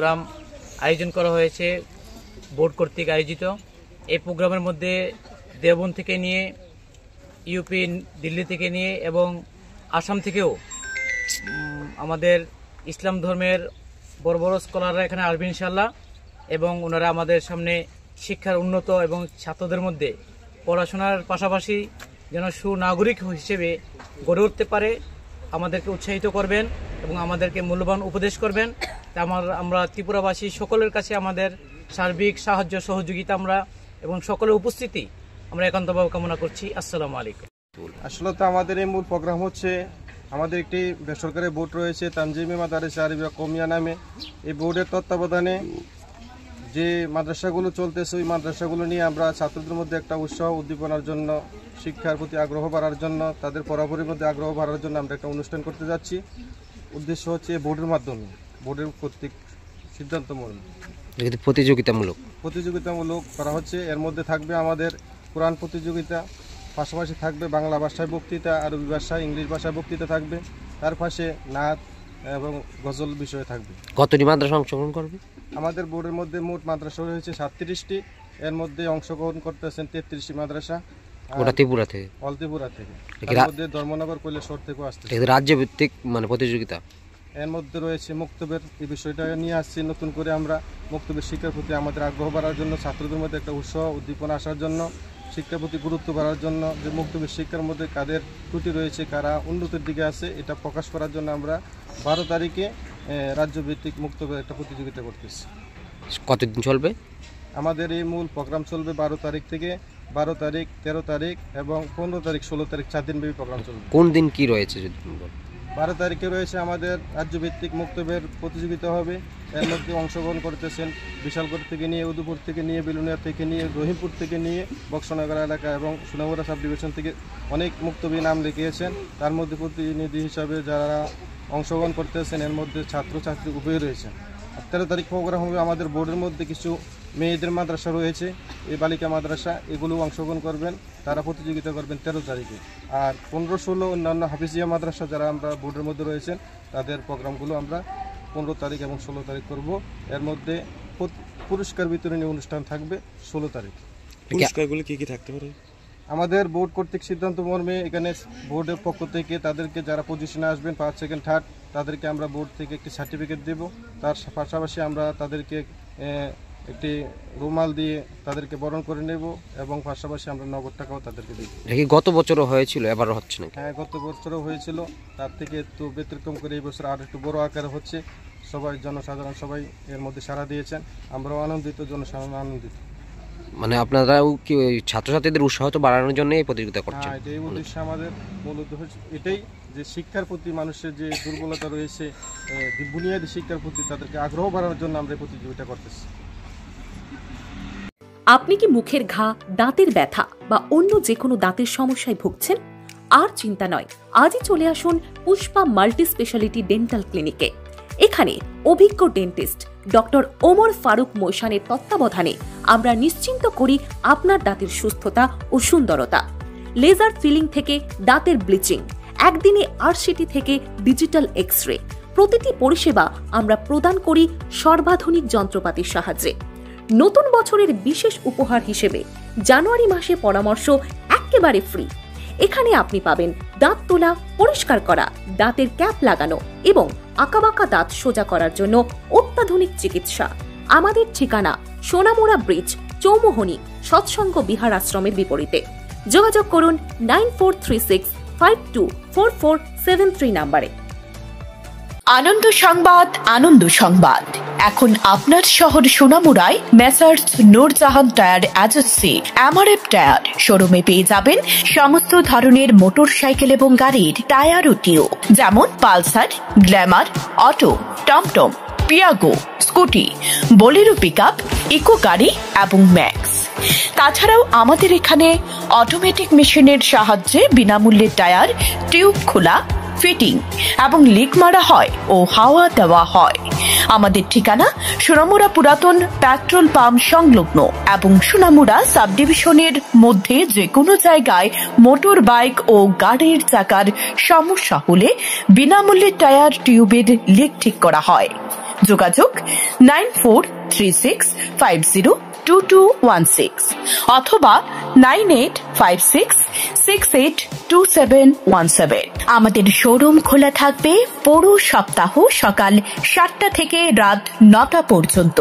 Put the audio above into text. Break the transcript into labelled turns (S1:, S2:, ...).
S1: Programme আয়োজন করা হয়েছে বোর্ড কর্তৃক আয়োজিত। এই প্রোগ্রামের মধ্যে দেওবন্দ থেকে নিয়ে ইউপি, দিল্লি থেকে নিয়ে এবং আসাম থেকেও আমাদের ইসলাম ধর্মের বড় বড় স্কলাররা এখানে আসবে ইনশাল্লাহ, এবং ওনারা আমাদের সামনে শিক্ষার উন্নত এবং ছাত্রদের মধ্যে পড়াশোনার পাশাপাশি যেন সুনাগরিক হিসেবে গড়ে উঠতে পারে আমাদেরকে উৎসাহিত করবেন এবং আমাদেরকে মূল্যবান উপদেশ করবেন। আমরা ত্রিপুরাবাসী সকলের কাছে আমাদের সার্বিক সাহায্য সহযোগিতা এবং সকলের উপস্থিতি আমরা একান্তভাবে কামনা করছি। আসসালামু আলাইকুম।
S2: আসলে তো আমাদের এই মূল প্রোগ্রাম হচ্ছে, আমাদের একটি বেসরকারি বোর্ড রয়েছে তানজিমে মাদারিসে আরবিয়া কওমিয়া নামে। এই বোর্ডের তত্ত্বাবধানে যে মাদ্রাসাগুলো চলতেছে ওই মাদ্রাসাগুলো নিয়ে আমরা ছাত্রদের মধ্যে একটা উৎসাহ উদ্দীপনার জন্য, শিক্ষার প্রতি আগ্রহ বাড়ার জন্য, তাদের পড়াপড়ির মধ্যে আগ্রহ বাড়ার জন্য আমরা একটা অনুষ্ঠান করতে যাচ্ছি। উদ্দেশ্য হচ্ছে বোর্ডের মাধ্যমে, বোর্ডের কর্তৃক সিদ্ধান্তমূলক প্রতিযোগিতামূলক করা হচ্ছে। এর মধ্যে থাকবে আমাদের কোরআন প্রতিযোগিতা, পাশাপাশি থাকবে বাংলা ভাষায় বক্তৃতা, আরবি ভাষায়, ইংলিশ ভাষায় বক্তৃতা থাকবে, তার পাশে নাচ এবং গজল বিষয় থাকবে।
S3: কতটি মাদ্রাসা অংশগ্রহণ করবে?
S2: আমাদের বোর্ডের মধ্যে মোট মাদ্রাসা রয়েছে 37টি। এর মধ্যে অংশগ্রহণ করতেছেন 33টি মাদ্রাসা
S3: ত্রিপুরা থেকে,
S2: অল ত্রিপুরা থেকে। এর মধ্যে ধর্মনগর কৈলাসহর থেকেও আসছে।
S3: রাজ্য ভিত্তিক প্রতিযোগিতা।
S2: এর মধ্যে রয়েছে মুক্তবের, এই বিষয়টা নিয়ে আসছি নতুন করে আমরা। মুক্তবের শিক্ষার প্রতি আমাদের আগ্রহ বাড়ার জন্য, ছাত্রদের মধ্যে একটা উৎসাহ উদ্দীপনা আসার জন্য, শিক্ষার প্রতি গুরুত্ব বাড়ার জন্য, যে মুক্তবের শিক্ষার মধ্যে কাদের ত্রুটি রয়েছে, কারা উন্নতির দিকে আছে, এটা প্রকাশ করার জন্য আমরা 12 তারিখে রাজ্যভিত্তিক মুক্তবের একটা প্রতিযোগিতা করতেছি।
S3: কতদিন চলবে?
S2: আমাদের এই মূল প্রোগ্রাম চলবে 12 তারিখ থেকে 12 তারিখ, 13 তারিখ এবং 15 তারিখ, 16 তারিখ, 4 দিনব্যাপী প্রোগ্রাম চলবে।
S3: কোন দিন কি রয়েছে?
S2: 12 তারিখে রয়েছে আমাদের রাজ্যভিত্তিক মুক্তবের প্রতিযোগিতা হবে। এর মধ্যে অংশগ্রহণ করতেছেন বিশালগড় থেকে নিয়ে, উদয়পুর থেকে নিয়ে, বিলুনিয়া থেকে নিয়ে, রহিমপুর থেকে নিয়ে, বক্সনগর এলাকা এবং সোনামুড়া সাব ডিভিশন থেকে অনেক মুক্তবী নাম লিখিয়েছেন। তার মধ্যে প্রতিনিধি হিসাবে যারা অংশগ্রহণ করতেছেন এর মধ্যে ছাত্রছাত্রী উভয় রয়েছেন। 13 তারিখ প্রোগ্রাম হবে আমাদের বোর্ডের মধ্যে কিছু মেয়েদের মাদ্রাসা রয়েছে, এই বালিকা মাদ্রাসা, এগুলো অংশগ্রহণ করবেন, তারা প্রতিযোগিতা করবেন 13 তারিখে। আর 15-16 অন্যান্য হাফিজিয়া মাদ্রাসা যারা আমরা বোর্ডের মধ্যে রয়েছেন তাদের প্রোগ্রামগুলো আমরা 15 তারিখ এবং 16 তারিখ করব। এর মধ্যে পুরস্কার বিতরণী অনুষ্ঠান থাকবে 16 তারিখ।
S4: পুরস্কারগুলো কি কি থাকতে পারে?
S2: আমাদের বোর্ড কর্তৃক সিদ্ধান্ত মর্মে এখানে বোর্ডের পক্ষ থেকে তাদেরকে যারা পজিশনে আসবেন 1st, 2nd, 3rd, তাদেরকে আমরা বোর্ড থেকে একটি সার্টিফিকেট দেব। তার পাশাপাশি আমরা তাদেরকে একটি রুমাল দিয়ে তাদেরকে বরণ করে নেব এবং পাশাপাশি আমরা নগদ টাকাও তাদেরকে দেব।
S3: গত বছরও হয়েছিল, এবারও হচ্ছে না?
S2: হ্যাঁ, গত বছরও হয়েছিল, তার থেকে একটু ব্যতিক্রম করে এই বছর আর একটু বড় আকারে হচ্ছে। সবাই, জনসাধারণ সবাই এর মধ্যে সাড়া দিয়েছেন, আমরাও আনন্দিত, জনসাধারণ আনন্দিত।
S3: আপনারাও কি ছাত্রছাত্রীদের উৎসাহ বাড়ানোর জন্য এই প্রতিযোগিতা করছেন?
S2: হ্যাঁ, এটাই উদ্দেশ্য আমাদের। মূল উদ্দেশ্য এটাই যে শিক্ষার প্রতি মানুষের যে দুর্বলতা রয়েছে, বুনিয়াদী শিক্ষার প্রতি তাদেরকে আগ্রহ বাড়ানোর জন্য আমরা এই প্রতিযোগিতা করতেছি।
S5: আপনি কি মুখের ঘা, দাঁতের ব্যথা বা অন্য যে কোনো দাঁতের সমস্যায় ভুগছেন? আর চিন্তা নয়, আজই চলে আসুন পুষ্পা মাল্টি স্পেশালিটি ডেন্টাল ক্লিনিকে। এখানে অভিজ্ঞ ডেন্টিস্ট ডক্টর ওমর ফারুক মোশানের তত্ত্বাবধানে আমরা নিশ্চিন্ত করি আপনার দাঁতের সুস্থতা ও সুন্দরতা। লেজার ফিলিং থেকে দাঁতের ব্লিচিং, একদিনে RCT থেকে ডিজিটাল এক্স-রে, প্রতিটি পরিষেবা আমরা প্রদান করি সর্বাধুনিক যন্ত্রপাতির সাহায্যে। নতুন বছরের বিশেষ উপহার হিসেবে জানুয়ারি মাসে পরামর্শ একেবারে ফ্রি। এখানে আপনি পাবেন দাঁত তোলা, পরিষ্কার করা, দাঁতের ক্যাপ লাগানো এবং আঁকাবাঁকা দাঁত সোজা করার জন্য অত্যাধুনিক চিকিৎসা। আমাদের ঠিকানা সোনামুড়া ব্রিজ, চৌমোহনী, সৎসঙ্গ বিহার আশ্রমের বিপরীতে। যোগাযোগ করুন 9436524473 নাম্বারে।
S6: আনন্দ সংবাদ, আনন্দ সংবাদ। এখন আপনার শহর সোনামুড়ায় Messrs Nurjahan tyre agency MRF tyre শোরুমে পেয়ে যাবেন সমস্ত ধরনের মোটরসাইকেল এবং গাড়ির টায়ার ও টিউব, যেমন পালসার, গ্ল্যামার, অটো, টমটম, Piaggio, Scooty, Bolero pickup, Eeco গাড়ি এবং ম্যাক্স। তাছাড়াও আমাদের এখানে অটোমেটিক মেশিনের সাহায্যে বিনামূল্যে টায়ার, টিউব খোলা, ফিটিং এবং লিক মারা হয় ও হাওয়া দেওয়া হয়। আমাদের ঠিকানা সোনামুড়া পুরাতন পেট্রোল পাম্প সংলগ্ন এবং সোনামুড়া সাব ডিভিশনের মধ্যে যে কোনো জায়গায় মোটর বাইক ও গাড়ির চাকার সমস্যা হলে বিনামূল্যে টায়ার, টিউবের লিক ঠিক করা হয়। যোগাযোগ 9436502216 অথবা 9856682717। আমাদের শোরুম খোলা থাকবে পুরো সপ্তাহ সকাল 7টা থেকে রাত 9টা পর্যন্ত।